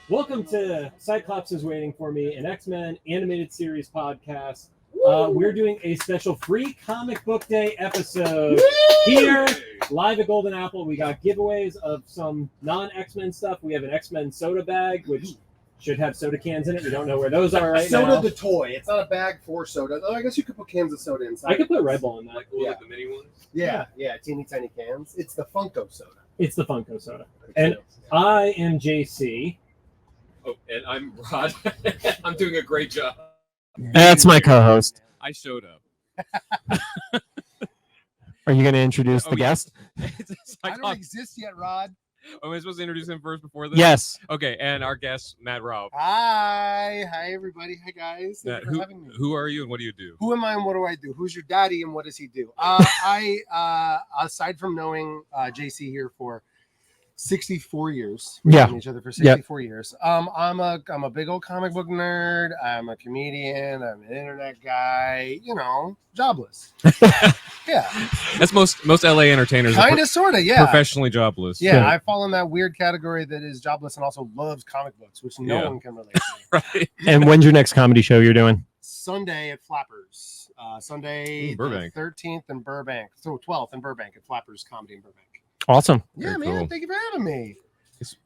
Welcome to Cyclops is Waiting for Me, an X-Men animated series podcast. We're doing a special free comic book day episode here live at Golden Apple. We got giveaways of some non-X-Men stuff. We have an X-Men soda bag, which should have soda cans in it. We don't know where those are right now. Soda the toy. It's not a bag for soda. Oh, I guess you could put cans of soda inside. I could put Red Bull in that. Like the mini ones? Yeah, teeny tiny cans. It's the Funko soda. It's the Funko soda. And I am JC. Oh, and I'm Rod. I'm doing a great job. That's my co-host. I showed up. Are you going to introduce the guest? I don't exist yet, Rod. Am I supposed to introduce him first before this? Yes. Okay, and our guest, Matt Raub. Hi everybody. Hi guys. Matt, Thanks for having me. who are you and what do you do? Who am I and what do I do? Who's your daddy and what does he do? I aside from knowing JC here for 64 years. We've known each other for 64 years. I'm a big old comic book nerd. I'm a comedian. I'm an internet guy. You know, jobless. Yeah, that's most LA entertainers. Kind of, sort of, yeah. Professionally jobless. Yeah, I fall in that weird category that is jobless and also loves comic books, which no one can relate to. Right. And when's your next comedy show you're doing? Sunday at Flappers. Sunday, Burbank. 13th in Burbank. So 12th in Burbank at Flappers Comedy in Burbank. Awesome. Yeah, Very man. cool. Thank you for having me.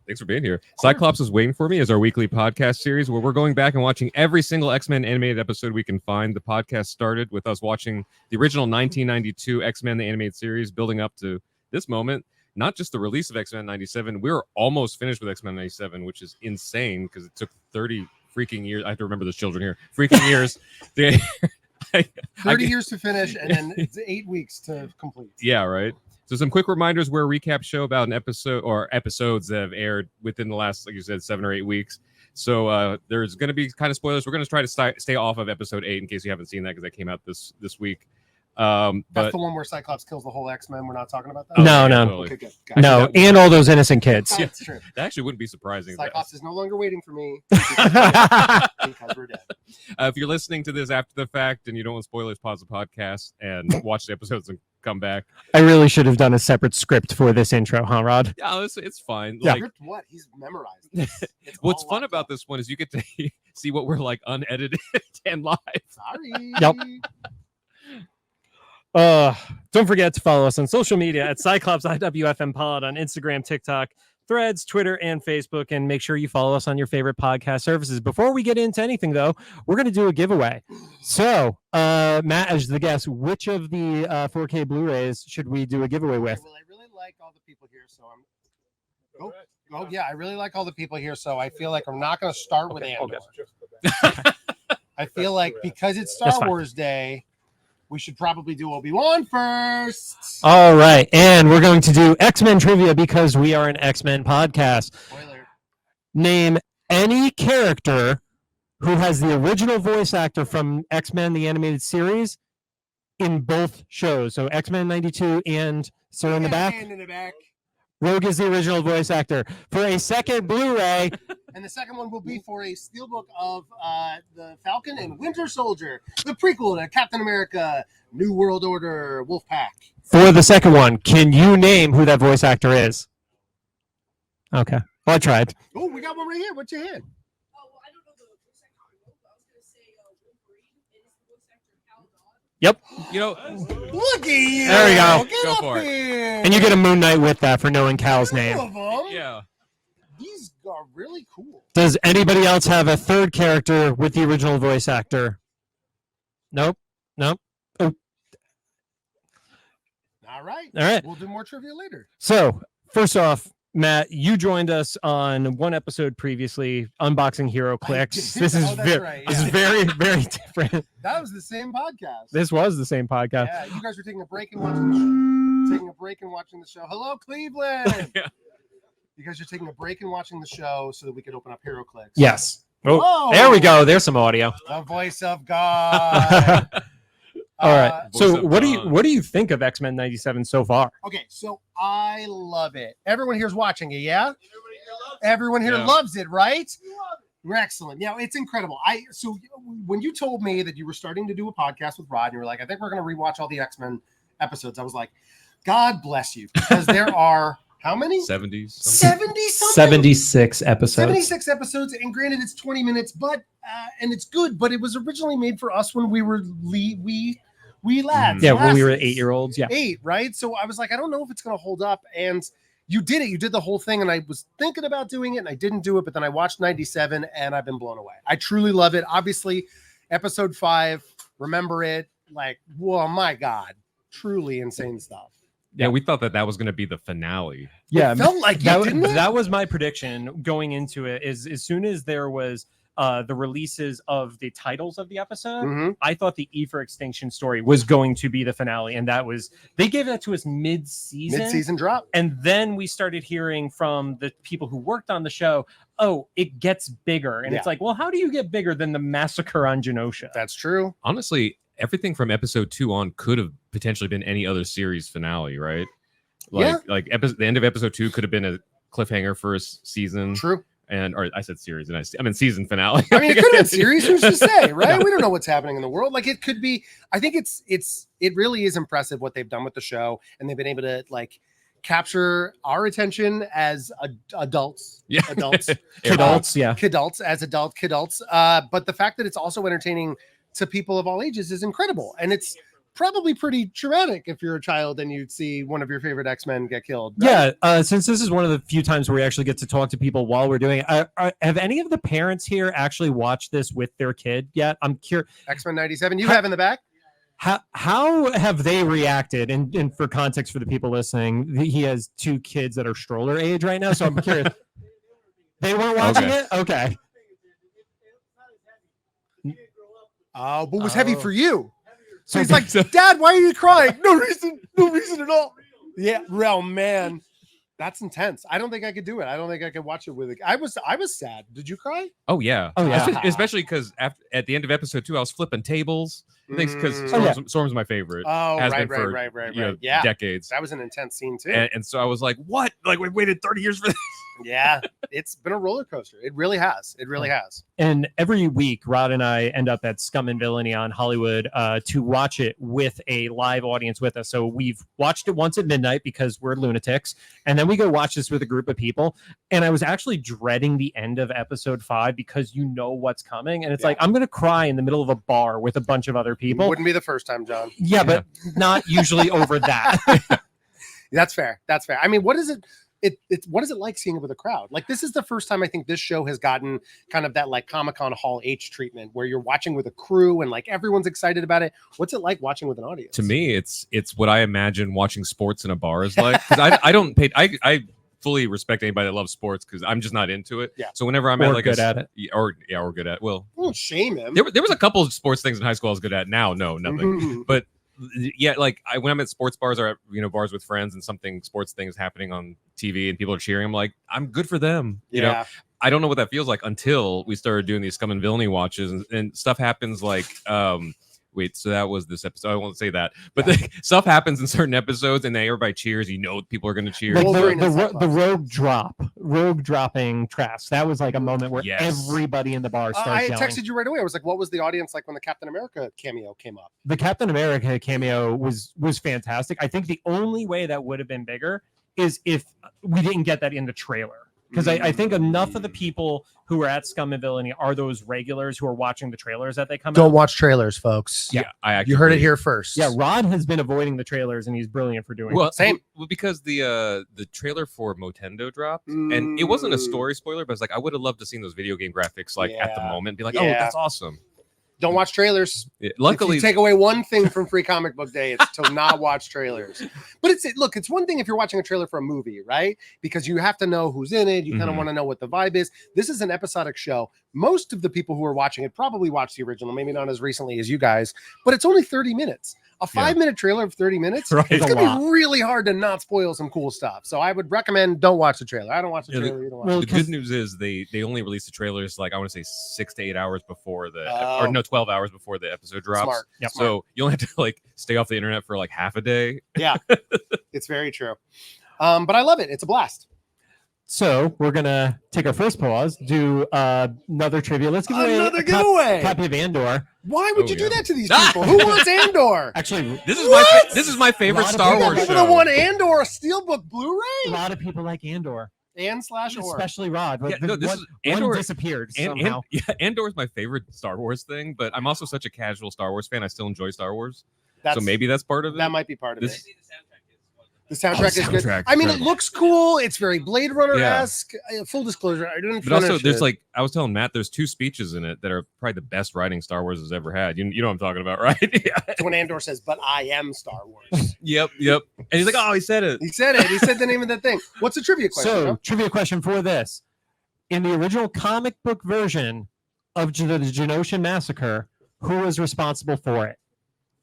Thanks for being here. Cyclops is Waiting for Me is our weekly podcast series where we're going back and watching every single X-Men animated episode we can find. The podcast started with us watching the original 1992 X-Men the animated series, building up to this moment. Not just the release of X-Men 97, we're almost finished with X-Men 97, which is insane because it took 30 freaking years. I have to remember the children here. Freaking years. 30 years to finish and then it's 8 weeks to complete. Yeah, right. So some quick reminders. We're a recap show about an episode or episodes that have aired within the last, like you said, 7 or 8 weeks. So there's going to be kind of spoilers. We're going to try to stay off of episode 8 in case you haven't seen that because that came out this week. That's the one where Cyclops kills the whole X-Men. We're not talking about that? No. Totally. Okay, good. Gotcha. No, and all those innocent kids. That's true. That actually wouldn't be surprising. Cyclops is no longer waiting for me because we're dead. If you're listening to this after the fact and you don't want spoilers, pause the podcast and watch the episodes and come back. I really should have done a separate script for this intro, huh, Rod? Yeah, it's fine. Yeah. Like, What? He's memorized this. what's fun about this one is you get to see what we're like unedited and live. Sorry. Yep. Don't forget to follow us on social media at Cyclops IWFM Pod on Instagram, TikTok, Threads, Twitter, and Facebook. And make sure you follow us on your favorite podcast services. Before we get into anything, though, we're going to do a giveaway. So, Matt, as the guest, which of the 4K Blu-rays should we do a giveaway with? Well, I really like all the people here, so I'm. Oh yeah, I really like all the people here, so I feel like I'm not going to start with Andor. I feel like because it's Star Wars Day, we should probably do Obi-Wan first. All right. And we're going to do X-Men trivia because we are an X-Men podcast. Spoiler. Name any character who has the original voice actor from X-Men, the animated series, in both shows. So X-Men 92 and Sir in the back. Hand in the back. Rogue is the original voice actor. For a second Blu-ray, And the second one will be for a steelbook of the Falcon and Winter Soldier, the prequel to Captain America, New World Order, Wolfpack. for the second one, can you name who that voice actor is? Okay. Well, I tried. Oh, we got one right here. What's your hand? Oh, well, I don't know the voice actor. I was going to say Wolverine. It is the voice actor Cal Dodd. Yep. You know, Look at you. There we go. Get Go up for it. here. And you get a Moon Knight with that for knowing Cal's Two name. of them. yeah. These are really cool. Does anybody else have a third character with the original voice actor? Nope. Oh. All right. All right. We'll do more trivia later. So, first off, Matt, you joined us on one episode previously, unboxing Hero Clicks. did. This is Oh, that's right, this is yeah. very, very different. That was the same podcast. This was the same podcast. Yeah, you guys were taking a break and watching the show. Hello, Cleveland. Yeah. You guys are taking a break and watching the show so that we could open up Hero Clicks. Yes. Oh, Whoa. there we go. There's some audio. The voice of God. All right. Voice So, of what God. do you think of X-Men 97 so far? Okay, so I love it. Everyone here's watching it, yeah? Everyone here Yeah. loves it, right? We're excellent. Yeah, it's incredible. So when you told me that you were starting to do a podcast with Rod, and you were like, I think we're going to rewatch all the X-Men episodes, I was like, God bless you, because there are How many? 70s. 70 something. 76 episodes. 76 episodes, and granted, it's 20 minutes, but and it's good. But it was originally made for us when we were we lads. Yeah, when we were lasses. 8-year-olds. Yeah. 8, right? So I was like, I don't know if it's going to hold up. And you did it. You did the whole thing. And I was thinking about doing it, and I didn't do it. But then I watched 97, and I've been blown away. I truly love it. Obviously, episode 5, remember it. Like, whoa, my God. Truly insane stuff. Yeah, we thought that was going to be the finale. Yeah, It felt like it, didn't it? that was my prediction going into it. Is as soon as there was the releases of the titles of the episode, Mhm. I thought the E for Extinction story was going to be the finale, and that was they gave that to us mid-season. Mid-season drop. And then we started hearing from the people who worked on the show, oh, it gets bigger. And it's Yeah. like, well, how do you get bigger than the massacre on Genosha? That's true. Honestly, everything from episode 2 on could have potentially been any other series finale, right? Like the end of episode 2 could have been a cliffhanger for a season. True. Or I said series, and I mean season finale. I mean, it could have been series. Who's to say, right? We don't know what's happening in the world. Like, it could be. I think it really is impressive what they've done with the show, and they've been able to like capture our attention as adults. Yeah. Adults. Kidults, yeah. Kidults as kidults. But the fact that it's also entertaining to people of all ages is incredible, and it's probably pretty traumatic if you're a child and you see one of your favorite X-Men get killed. Right? Yeah, since this is one of the few times where we actually get to talk to people while we're doing it, have any of the parents here actually watched this with their kid yet? I'm curious. X-Men 97. You have in the back. How have they reacted? And for context for the people listening, he has 2 kids that are stroller age right now, so I'm curious. They weren't watching it? Okay. Oh, but it was heavy Oh. for you. So he's like, Dad, why are you crying? No reason at all. Yeah, well, man, that's intense. I don't think I could do it. I don't think I could watch it with it. I was sad. Did you cry? Oh yeah. Oh, yeah. Especially because at the end of episode 2, I was flipping tables. Because Mm. Storm's my favorite. Oh, Has right, been for, right. you know, Yeah, decades. that was an intense scene too. And so I was like, what? Like, we waited 30 years for this. Yeah, it's been a roller coaster. It really has. It really has. And every week, Rod and I end up at Scum and Villainy on Hollywood to watch it with a live audience with us. So we've watched it once at midnight because we're lunatics. And then we go watch this with a group of people. And I was actually dreading the end of episode 5 because you know what's coming. And it's like, I'm going to cry in the middle of a bar with a bunch of other people. Wouldn't be the first time, John. Yeah, but not usually over that. That's fair. That's fair. I mean, what is it? What is it like seeing it with a crowd? Like, this is the first time I think this show has gotten kind of that like Comic-Con Hall H treatment where you're watching with a crew and like everyone's excited about it. What's it like watching with an audience? To me, it's what I imagine watching sports in a bar is like. Because I fully respect anybody that loves sports because I'm just not into it. Yeah. So whenever I'm Or at like good at it. or good at well, Don't shame him. there was a couple of sports things in high school I was good at. Now, no, nothing. Mhm. But yeah, like when I'm at sports bars or at, bars with friends and something sports thing is happening on TV and people are cheering, I'm like, I'm good for them. You know, I don't know what that feels like until we started doing these Scum and Villainy watches and stuff happens like wait, so that was this episode. I won't say that, but stuff happens in certain episodes, and then everybody cheers. People are going to cheer. Like Wolverine and the rogue dropping Trask. That was like a moment where Yes. everybody in the bar started I yelling. texted you right away. I was like, what was the audience like when the Captain America cameo came up? The Captain America cameo was fantastic. I think the only way that would have been bigger is if we didn't get that in the trailer. Because I think enough of the people who are at Scum and Villainy are those regulars who are watching the trailers that they come Don't out. watch trailers, folks. Yeah, I actually You heard it here first. Yeah, Rod has been avoiding the trailers, and he's brilliant for doing Well, it. Same. Well, because the trailer for Motendo dropped, and it wasn't a story spoiler, but it's like I would have loved to seen those video game graphics like at the Yeah. moment, be like, oh, Yeah. that's awesome. Don't watch trailers. Yeah, If luckily, you take away one thing from Free Comic Book Day, it's to not watch trailers. But it's one thing if you're watching a trailer for a movie, right? Because you have to know who's in it. You kind of Mhm. want to know what the vibe is. This is an episodic show. Most of the people who are watching it probably watched the original, maybe not as recently as you guys, but it's only 30 minutes. A 5-minute trailer of 30 minutes, Right, it's a going lot. to be really hard to not spoil some cool stuff. So I would recommend don't watch the trailer. I don't watch the Yeah, trailer. You don't watch well, the it. good news is they only release the trailers like I want to say 6 to 8 hours before Oh. or no 12 hours before the episode drops. Smart. Yep. Smart. So you only have to like stay off the internet for like half a day. Yeah, it's very true. But I love it. It's a blast. So we're gonna take our first pause, do another trivia. Let's give away Another a giveaway. copy of Andor. Why would Oh, you do yeah. that to these people? Who wants Andor? Actually, This is What? this is my favorite Lot of Star people Wars People show. that want Andor, a steelbook a Blu-ray, lot of people like Andor, and /or. especially Rod. Yeah, no, this is one Andor. disappeared And, somehow. yeah, Andor is my favorite Star Wars thing, but I'm also such a casual Star Wars fan. I still enjoy Star Wars, so maybe that's part of it. that might be part of This- it. The soundtrack is good. soundtrack, I mean, it incredible. looks cool. It's very Blade Runner-esque. Full disclosure, I didn't But also, finish there's it. like I was telling Matt, there's 2 speeches in it that are probably the best writing Star Wars has ever had. You know what I'm talking about, right? Yeah. It's when Andor says, "But I am Star Wars." Yep. And he's like, oh, he said it. He said it. He said the name of the thing. What's the trivia question? So, bro? trivia question for this: in the original comic book version of the Genoshan Massacre, who was responsible for it?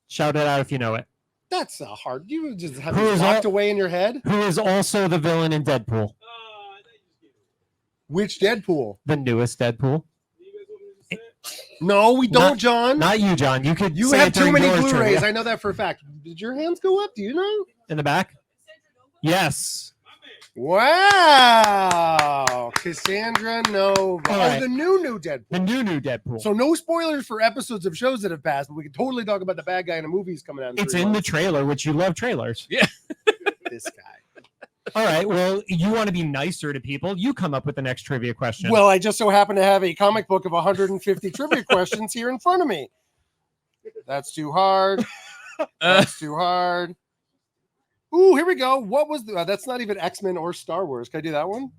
Shout it out if you know it. That's a hard. You just have Who it is locked all- away in your head. Who is also the villain in Deadpool, Which Deadpool? the newest Deadpool? No, we don't, Not- John. Not you, John. You could. You say have it too during many your Blu-rays. trivia. I know that for a fact. Did your hands go up? Do you know? In the back. Yes. Wow, Cassandra Nova. All Oh, right. the new Deadpool. The new Deadpool. So no spoilers for episodes of shows that have passed, but we can totally talk about the bad guy in a movie coming out. It's 3 in the months. trailer, which you love trailers. This guy. All right. Well, you want to be nicer to people. You come up with the next trivia question. Well, I just so happen to have a comic book of 150 trivia questions here in front of me. That's too hard. That's too hard. Ooh, here we go. What was the, that's not even X-Men or Star Wars. Can I do that one?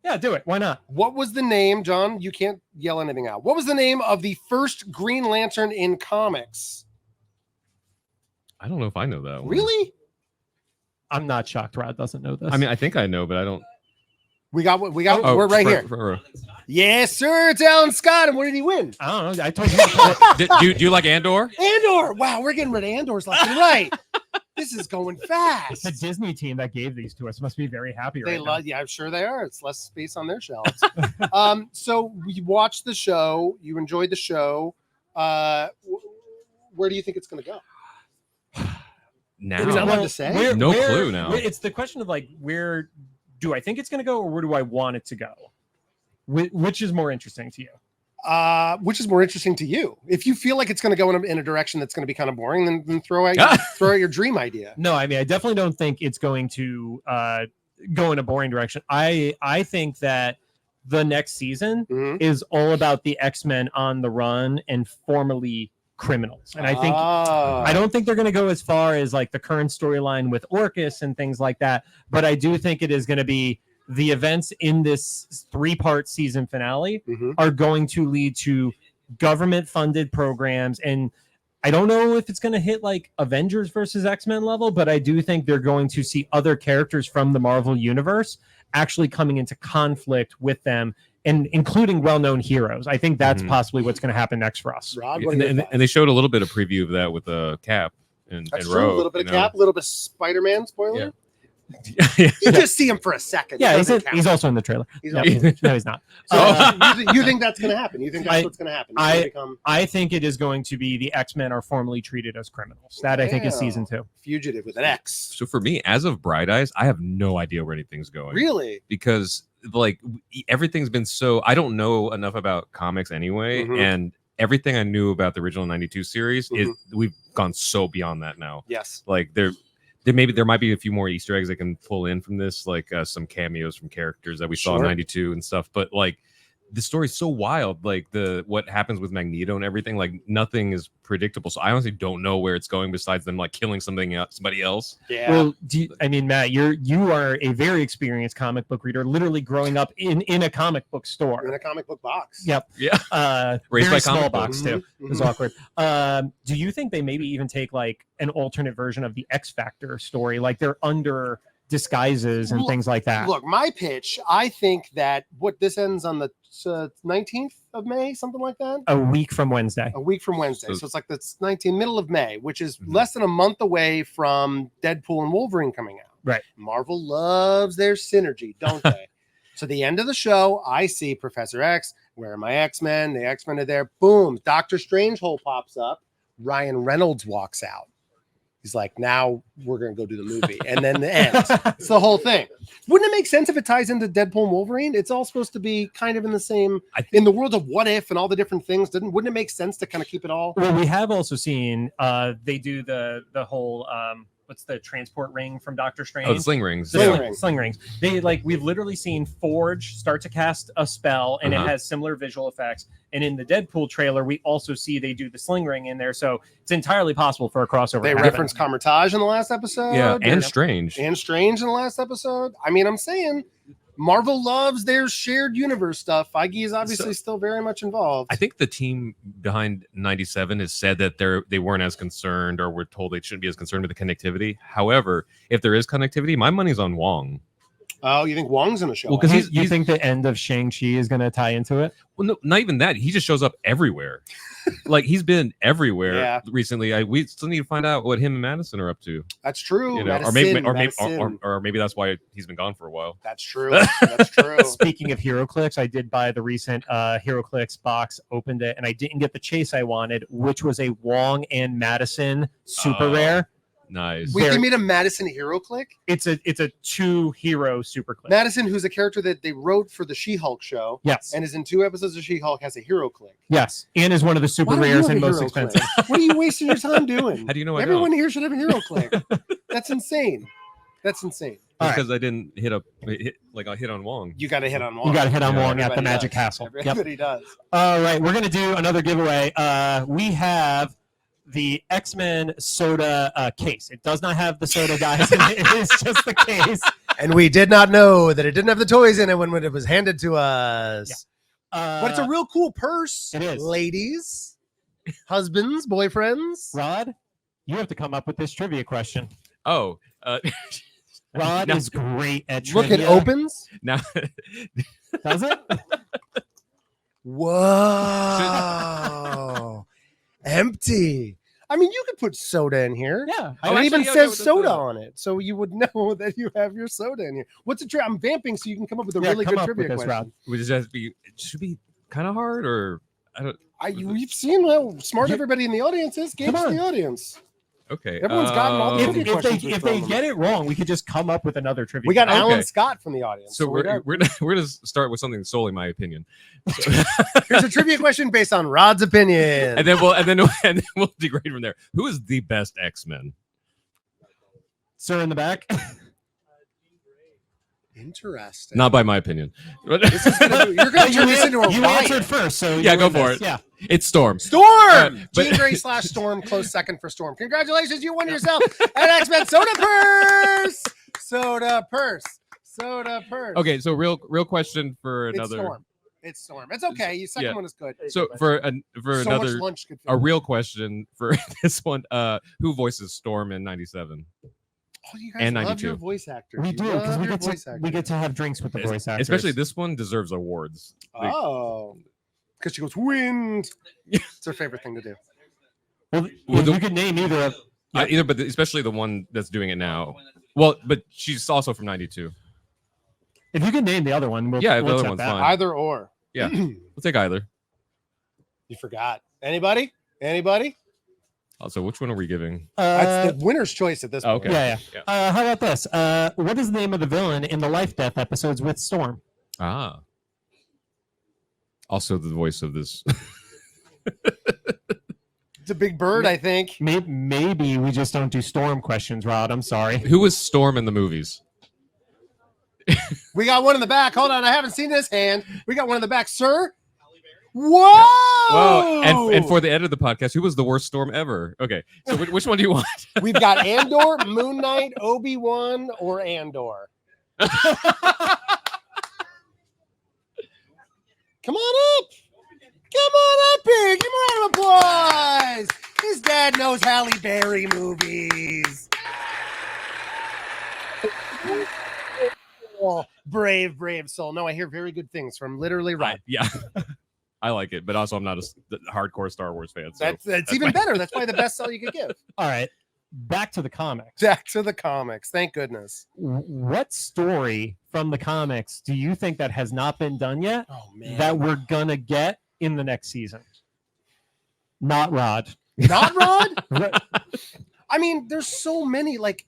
yeah, do it. Why not? What was the name, John? You can't yell anything out. What was the name of the first Green Lantern in comics? I don't know if I know that one. Really? I'm not shocked. Rod doesn't know this. I mean, I think I know, but I don't. We got what we got. Oh, We're right front- here. front row. Yes, sir. It's Alan Scott. And what did he win? I don't know. I told you. do you like Andor? Andor. Wow, we're getting rid of Andor's left and right. This is going fast. the Disney team that gave these to us must be very happy They right love, yeah, I'm sure they are. It's less space on their shelves. So we watched the show. You enjoyed the show. Where do you think it's going to go? Now, Is that allowed to say? No clue now. It's the question of like, where do I think it's going to go, or where do I want it to go? Which is more interesting to you? Which is more interesting to you? If you feel like it's going to go in a direction that's going to be kind of boring, then throw out your dream idea. No, I mean, I definitely don't think it's going to go in a boring direction. I think that the next season Mhm. is all about the X-Men on the run and formerly criminals. And I think I don't think they're going to go as far as like the current storyline with Orcus and things like that, but I do think it is going to be the events in this 3-part season finale Mhm. are going to lead to government funded programs. And I don't know if it's going to hit like Avengers versus X-Men level, but I do think they're going to see other characters from the Marvel universe actually coming into conflict with them, and including well-known heroes. I think that's Mhm. possibly what's going to happen next for us. Rod, what are your And thoughts? they showed a little bit of preview of that with Cap and That's and true. Rogue, A little bit of you know? Cap, a little bit of Spider-Man spoiler. Yeah. You just see him for a second. Yeah, It he's, doesn't count. he's also in the trailer. He's No, also- no, he's not. So you think that's going to happen? You think that's I- what's going to happen? It's gonna become I think it is going to be the X-Men are formally treated as criminals. That I think is season 2. Fugitive with an X. So for me, as of Bright Eyes, I have no idea where anything's going. Really? Because like everything's been so I don't know enough about comics anyway, Mhm. and everything I knew about the original 92 series is we've gone so beyond that now. Yes. Like there might be a few more Easter eggs they can pull in from this, like some cameos from characters that we saw in Sure. 92 and stuff. But like the story's so wild, like what happens with Magneto and everything, like nothing is predictable. So I honestly don't know where it's going besides them like killing somebody else. Yeah. Well, I mean, Matt, you are a very experienced comic book reader, literally growing up in a comic book in store. a comic book box. Yep. Yeah. Very Raised by small comic box books. too. It was awkward. Do you think they maybe even take like an alternate version of the X Factor story, like they're under disguises and Look- things like that? Look, my pitch, I think that this ends on the 19th of May, something like that. A week from Wednesday. A week from Wednesday. So it's like the 19th, middle of May, which is Mhm. less than a month away from Deadpool and Wolverine coming out. Right. Marvel loves their synergy, don't they? So the end of the show, I see Professor X, where are my X-Men? The X-Men are there. Boom. Doctor Strange hole pops up. Ryan Reynolds walks out. He's like, now we're going to go do the movie. And then the end. It's the whole thing. Wouldn't it make sense if it ties into Deadpool and Wolverine? It's all supposed to be kind of in the same, in the world of what if and all the different things. Wouldn't it make sense to kind of keep it all? Well, we have also seen they do the whole what's the transport ring from Doctor Strange? Oh, the sling rings. Sling rings. We've literally seen Forge start to cast a spell, and it has similar visual effects. And in the Deadpool trailer, we also see they do the sling ring in there, so it's entirely possible for a crossover. They referenced Camertage in the last episode. Yeah, and Strange. And Strange in the last episode. I mean, I'm saying Marvel loves their shared universe stuff. Feige is obviously still very much involved. I think the team behind 97 has said that they weren't as concerned, or were told they shouldn't be as concerned with the connectivity. However, if there is connectivity, my money's on Wong. Oh, you think Wong's going to show up? Because you think the end of Shang-Chi is going to tie into it? Well, no, not even that. He just shows up everywhere. Like, he's been everywhere recently. We still need to find out what him and Madison are up to. That's true. You know, or maybe that's why he's been gone for a while. That's true. That's true. Speaking of HeroClix, I did buy the recent HeroClix box, opened it, and I didn't get the chase I wanted, which was a Wong and Madison super rare. Nice. Wait, they made a Madison HeroClix? It's a 2-hero super clip. Madison, who's a character that they wrote for the She-Hulk show. Yes. And is in 2 episodes of She-Hulk, has a HeroClix. Yes. And is one of the super rares and most expensive. What are you wasting your time doing? How do you know everyone here should have a HeroClix? That's insane. That's insane. Because I didn't hit on Wong. You got to hit on Wong. You got to hit on Wong at the Magic Castle. Everybody does. All right, we're going to do another giveaway. We have the X-Men soda case. It does not have the soda, guys. It is just the case. And we did not know that it didn't have the toys in it when it was handed to us. Yeah. But it's a real cool purse. It is. Ladies, husbands, boyfriends. Rod, you have to come up with this trivia question. Oh. Rod is great at trivia. Look, it opens. Now, does it? Whoa. Empty. I mean, you could put soda in here. Yeah. And it even says soda on it. So you would know that you have your soda in here. What's a trivia? I'm vamping so you can come up with a really good trivia question. Would it should be kind of hard, or I don't. We've seen how smart everybody in the audience is. Gauge the audience. Okay. Everyone's gotten all the trivia questions. If they get it wrong, we could just come up with another trivia. We got Alan Scott from the audience. So we're gonna start with something solely my opinion. So. Here's a trivia question based on Rod's opinion, and then we'll degrade from there. Who is the best X-Men? Sir in the back. Interesting. Not by my opinion. You're going to turn this into a You answered first, so yeah, go for it. Yeah, it's Storm. Storm. Jean Grey / Storm, close second for Storm. Congratulations, you won yourself an X-Men soda purse. Soda purse. Okay, so real question for another. It's Storm. It's okay. Your second one is good. So for another real question for this one, who voices Storm in 97? Oh, you guys love your voice actors. We do, because we get to have drinks with the voice actors. Especially this one deserves awards. Oh, because she goes, wind. It's her favorite thing to do. Well, you could name either of but especially the one that's doing it now. Well, but she's also from 92. If you can name the other one, the other one's fine. Either or. Yeah, we'll take either. You forgot. Anybody? Also, which one are we giving? That's the winner's choice at this point. Okay. Yeah. How about this? What is the name of the villain in the Life Death episodes with Storm? Also the voice of this. It's a big bird, I think. Maybe we just don't do Storm questions, Rod. I'm sorry. Who was Storm in the movies? We got one in the back. Hold on. I haven't seen this hand. We got one in the back, sir. Whoa! Whoa! And for the end of the podcast, who was the worst Storm ever? Okay, so which one do you want? We've got Andor, Moon Knight, Obi-Wan, or Andor. Come on up! Come on up here! Give him a round of applause! His dad knows Halle Berry movies. Oh, brave soul. No, I hear very good things from literally Rod. Yeah. I like it, but also I'm not a hardcore Star Wars fan. So that's even better. That's probably the best sell you could give. All right, back to the comics. Thank goodness. What story from the comics do you think that has not been done yet that we're gonna get in the next season? Not Rod. Not Rod? I mean, there's so many. Like,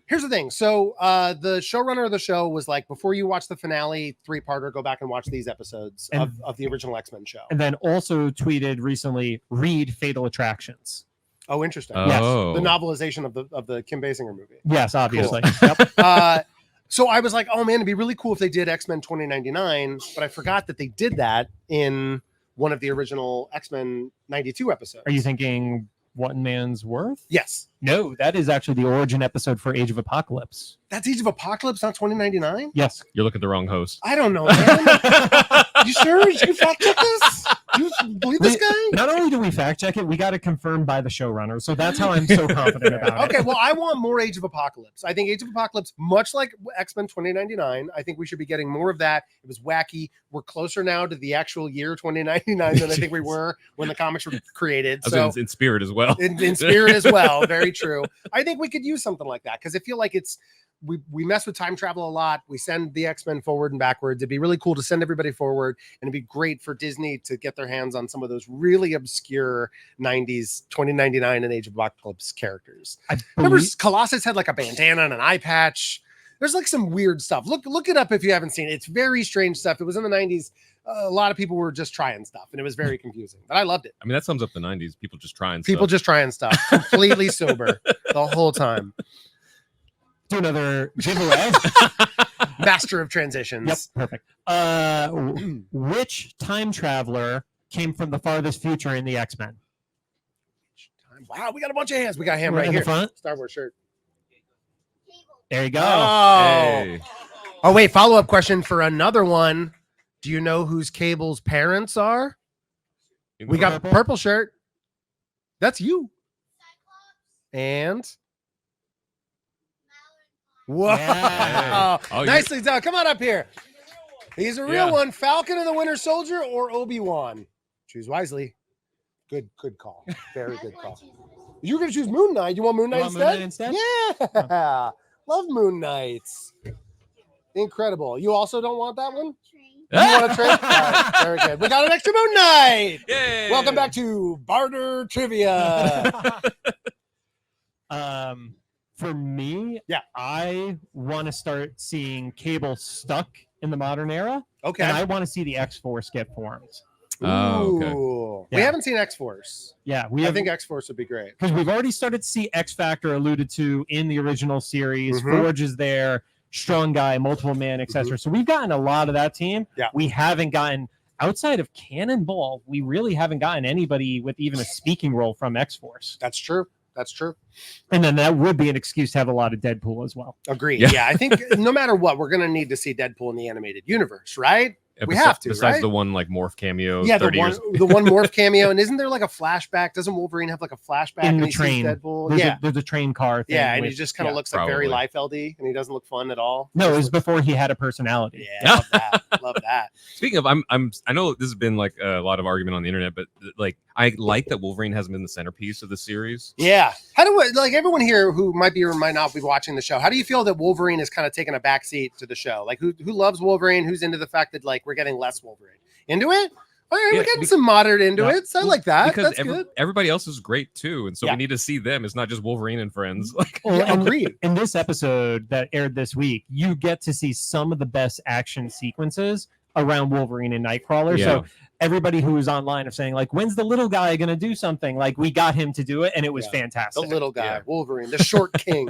here's the thing. So the showrunner of the show was like, before you watch the finale 3-parter, go back and watch these episodes of the original X-Men show. And then also tweeted recently, read Fatal Attractions. Oh, interesting. Oh. Yes, the novelization of the Kim Basinger movie. Yes, obviously. Cool. Yep. So I was like, oh man, it'd be really cool if they did X-Men 2099, but I forgot that they did that in one of the original X-Men 92 episodes. Are you thinking One Man's Worth? Yes. No, that is actually the origin episode for Age of Apocalypse. That's Age of Apocalypse, not 2099? Yes. You're looking at the wrong host. I don't know, man. You sure? Did you fact check this? You believe this guy? Not only do we fact check it, we got it confirmed by the showrunner. So that's how I'm so confident about it. Okay, well, I want more Age of Apocalypse. I think Age of Apocalypse, much like X-Men 2099, I think we should be getting more of that. It was wacky. We're closer now to the actual year 2099 than I think we were when the comics were created. So in spirit as well. in spirit as well. Very true. I think we could use something like that because I feel like it's we mess with time travel a lot. We send the X-Men forward and backwards. It'd be really cool to send everybody forward, and it'd be great for Disney to get their hands on some of those really obscure 90s 2099 and Age of Apocalypse characters. Remember Colossus had like a bandana and an eye patch. There's like some weird stuff. Look it up if you haven't seen it. It's very strange stuff. It was in the 90s. A lot of people were just trying stuff, and it was very confusing. But I loved it. I mean, that sums up the 90s. People just trying People stuff. just trying stuff. Completely sober the whole time. Do another giveaway. Master of transitions. Yep, perfect. Which time traveler came from the farthest future in the X-Men? Wow, we got a bunch of hands. We got a hand Right right in here. the front? Star Wars shirt. There you go. Hey. Oh, wait. Follow-up question for another one. Do you know whose Cable's parents are? We got purple shirt. That's you. And whoa. Yeah. Oh, Nicely done. Come on up here. He's a real Yeah. one. Falcon of the Winter Soldier or Obi-Wan? Choose wisely. Good call. Very good call. You're going to choose Moon Knight. You want Moon Knight instead? Yeah. Love Moon Knights. Incredible. You also don't want that one? You want a trade? All right, very good. We got an extra Moon Knight. Yay. Welcome back to Barter Trivia. For me, Yeah. I want to start seeing Cable stuck in the modern era, Okay. and I want to see the X-Force get formed. Oh, okay. Ooh. We Yeah. haven't seen X-Force. Yeah, I think X-Force would be great. because we've already started to see X Factor alluded to in the original series. Mhm. Forge is there, Strong Guy, Multiple Man, etc. So we've gotten a lot of that team. Yeah. We haven't gotten outside of Cannonball. We really haven't gotten anybody with even a speaking role from X Force. That's true. That's true. And then that would be an excuse to have a lot of Deadpool as well. Agreed. Yeah. Yeah. I think no matter what, we're going to need to see Deadpool in the animated universe, right? We have to, Besides right? the one like morph cameo. Yeah, the 30 one, years. the one morph cameo. And isn't there like a flashback? Doesn't Wolverine have like a flashback In and the he sees train. Deadpool? There's there's a train car thing. Yeah, and he with- just kind of yeah. looks like very Probably. Liefeld-y, and he doesn't look fun at all. No, it Just was looks- before he had a personality. Yeah, love that. Love that. Speaking of, I know this has been like a lot of argument on the internet, but like I like that Wolverine hasn't been the centerpiece of the series. Yeah. How do we, like everyone here who might be or might not be watching the show? How do you feel that Wolverine is kind of taking a backseat to the show? Like who loves Wolverine? Who's into the fact that like we're getting less Wolverine? Into it? All right, Yeah, we're getting be- some moderate into it. So I like that. Because That's good. everybody else is great too, and so Yeah. we need to see them. It's not just Wolverine and friends. Like, Well, Yeah, and agreed. in this episode that aired this week, you get to see some of the best action sequences around Wolverine and Nightcrawler. Yeah. So everybody who was online of saying like, when's the little guy going to do something? Like we got him to do it, and it was Yeah. fantastic. The little guy, Yeah. Wolverine, the short king.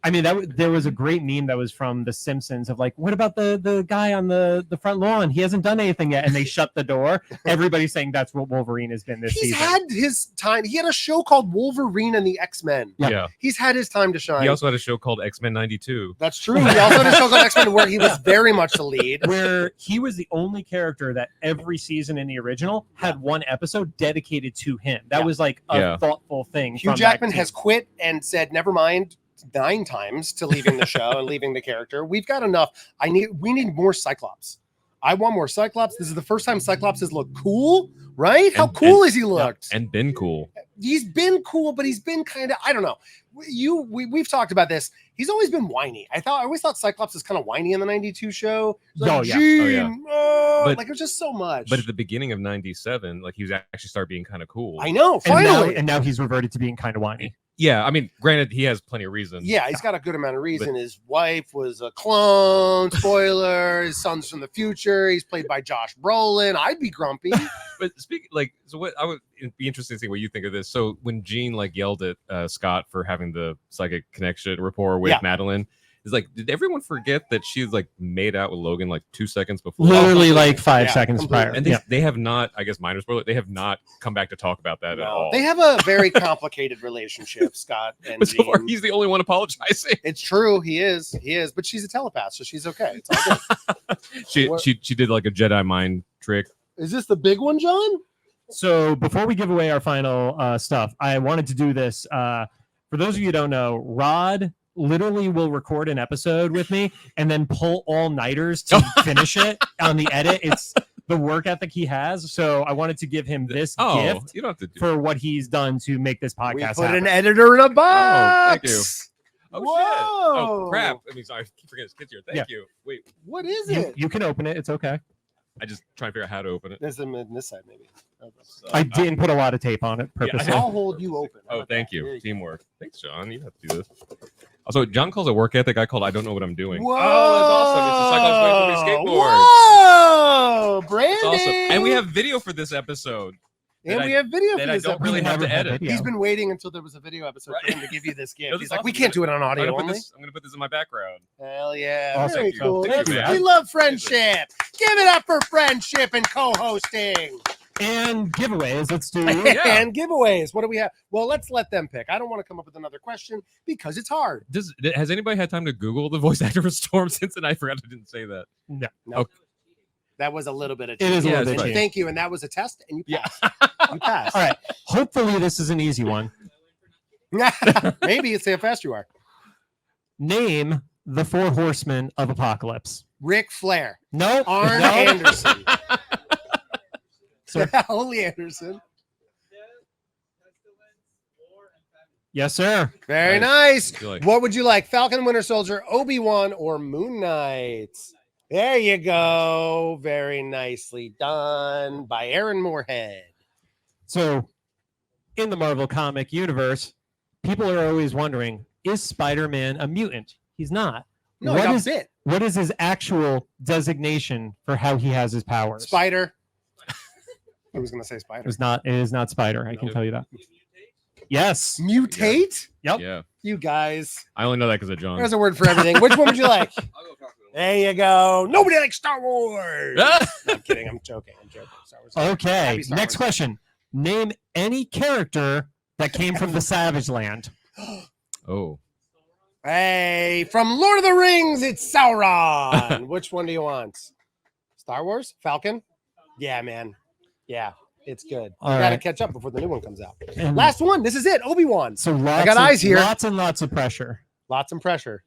I mean, there was a great meme that was from The Simpsons of like, what about the guy on the front lawn? He hasn't done anything yet, and they shut the door. Everybody's saying that's what Wolverine has been this He's season. had his time. He had a show called Wolverine and the X-Men. Yeah. yeah. He's had his time to shine. He also had a show called X-Men '92. That's true. He also had a show called X-Men where he was very much the lead. Where he was the only character that every season in the original had one episode dedicated to him. That Yeah. was like a Yeah. thoughtful thing. Hugh from that Jackman team. has quit and said, never mind, 9 times to leaving the show and leaving the character. We've got enough. We need more Cyclops. I want more Cyclops. This is the first time Cyclops has looked cool, right? How And- cool has he looked? And been cool. He's been cool, but he's been kind of, I don't know. We've talked about this. He's always been whiny. I always thought Cyclops was kind of whiny in the 92 show. Like, Oh, yeah. Gene, Oh, yeah. oh, But- like it was just so much. But at the beginning of '97, like he was actually started being kind of cool. I know, and now, finally. and now he's reverted to being kind of whiny. Yeah, I mean, granted, he has plenty of reasons. Yeah, he's got a good amount of reason. His wife was a clone. Spoiler. His son's from the future. He's played by Josh Brolin. I'd be grumpy. But so what I would be interested to see what you think of this. So when Gene yelled at Scott for having the psychic connection rapport with Madeline, it's did everyone forget that she made out with Logan 2 seconds before? Literally 5 seconds prior. And they have not, I guess, minor spoiler, they have not come back to talk about that at all. They have a very complicated relationship, Scott and But so far, Gene. he's the only one apologizing. It's true, he is, but she's a telepath, so she's okay. It's all good. she did a Jedi mind trick. Is this the big one, John? So before we give away our final stuff, I wanted to do this. For those of you who don't know, Rod literally will record an episode with me and then pull all-nighters to finish it on the edit. It's the work ethic he has. So I wanted to give him this gift you don't have to do for what he's done to make this podcast We put happen. an editor in a box. thank you. Oh, Whoa. shit. Oh, crap. I mean, sorry. I keep forgetting his kids here. Thank you. Wait, What is it? You can open it. It's okay. I just trying to figure out how to open it. There's them in this side, maybe. I didn't put a lot of tape on it purposely. I'll hold you open. How Oh, about thank that? you. There go. Teamwork. Thanks, John. You have to do this. Also, John calls it work ethic. I called I don't know what I'm doing. Whoa! Oh, that's awesome. It's a Cyclops way for me skateboard. Whoa! Brandon! It's awesome. And we have video for this episode. And we have video for that I this don't really episode. have to Never had edit. video. He's been waiting until there was a video episode Right. for him to give you this gift. No, He's this like, is we awesome. can't do it on I'm audio gonna, only. I'm gonna put this in my background. Hell yeah. Awesome. Very Thank you. cool. Thank you, That's- man. we love friendship. Give it up for friendship and co-hosting. And giveaways. Let's do And giveaways. What do we have? Well, let's let them pick. I don't want to come up with another question because it's hard. Has anybody had time to Google the voice actor for Storm since? And I forgot I didn't say that. That was a little bit of It is a Yeah, little bit it's And cheap. thank you. And that was a test, and you passed. You passed. All right. Hopefully this is an easy one. Maybe it's how fast you are. Name the 4 horsemen of apocalypse. Ric Flair, No. Arn no. Anderson, Sir. Holy Anderson. Yes, sir. Very Nice. nice. I feel like- What would you like? Falcon, Winter Soldier, Obi-Wan, or Moon Knight? There you go. Very nicely done by Aaron Moorhead. So, in the Marvel comic universe, people are always wondering, is Spider-Man a mutant? He's not. No, What that's is- it. What is his actual designation for how he has his powers? Spider. I was going to say It spider. is not Spider. I can No. tell you that. Yes. Mutate? Yep. Yeah. You guys. I only know that because of John. There's a word for everything. Which one would you like? There you go. Nobody likes Star Wars. No, I'm kidding. I'm joking. Star Wars. Okay. Happy Star Next Wars. question. Name any character that came from the Savage Land. Oh. Hey, from Lord of the Rings, it's Sauron. Which one do you want? Star Wars? Falcon? Yeah, man. Yeah, it's good. All You got to right. catch up before the new one comes out. And Last one. This is it. Obi-Wan. So lots got of, eyes here. Lots and lots of pressure. Lots of pressure.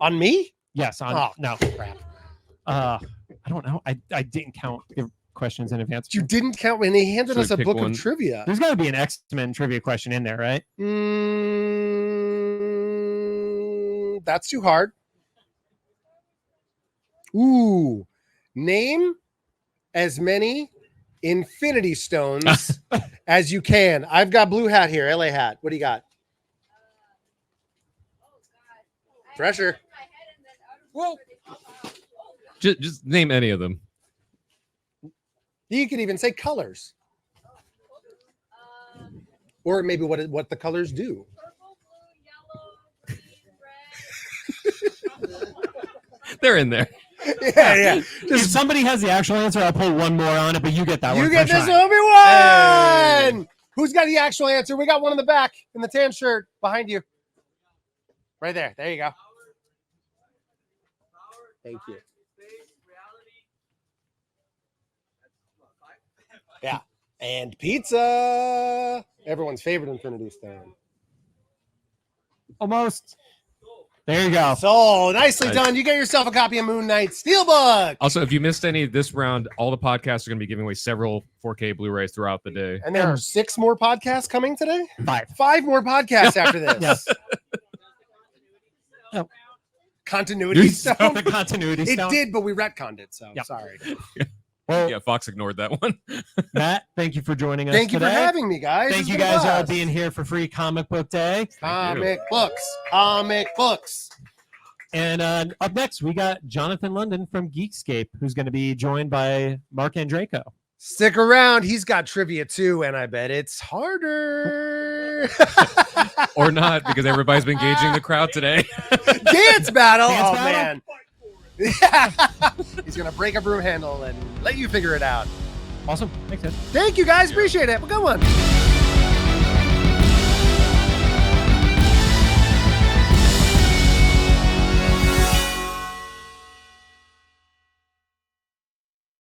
On me? Yes. On, Oh, no. crap. I don't know. I didn't count the questions in advance. You didn't count when he handed Should us we a pick book one? of trivia. There's got to be an X-Men trivia question in there, right? That's too hard. Ooh. Name as many Infinity Stones as you can. I've got blue hat here, LA hat. What do you got? Pressure. Well, just name any of them. You could even say colors. Or maybe what the colors do. They're in there. Yeah. If somebody has the actual answer, I'll pull one more on it, but you get that one. You get first this try. Obi-Wan! Who's got the actual answer? We got one in the back in the tan shirt behind you. Right there. There you go. Thank you. Yeah. And pizza. Everyone's favorite Infinity Stone. Almost. There you go. So nicely Nice. done. You get yourself a copy of Moon Knight Steelbook. Also, if you missed any this round, all the podcasts are going to be giving away several 4K Blu-rays throughout the day. And there are 6 more podcasts coming today? 5. 5 more podcasts after this. Yes. Oh. Continuity stone. The continuity It stone. did, but we retconned it, so Yep. sorry. Well, Yeah, Fox ignored that one. Matt, thank you for joining us Thank you today. for having me, guys. Thank It's you been a guys all blast. being here for Free Comic Book Day. Comic books. And up next, we got Jonathan London from Geekscape, who's going to be joined by Mark Andreyko. Stick around. He's got trivia too, and I bet it's harder. Or not, because everybody's been gauging the crowd today. Dance battle. Dance Oh, battle? man. Yeah. He's going to break a broom handle and let you figure it out. Awesome. Thanks, guys. Thank you, guys. Appreciate it. Have a good one.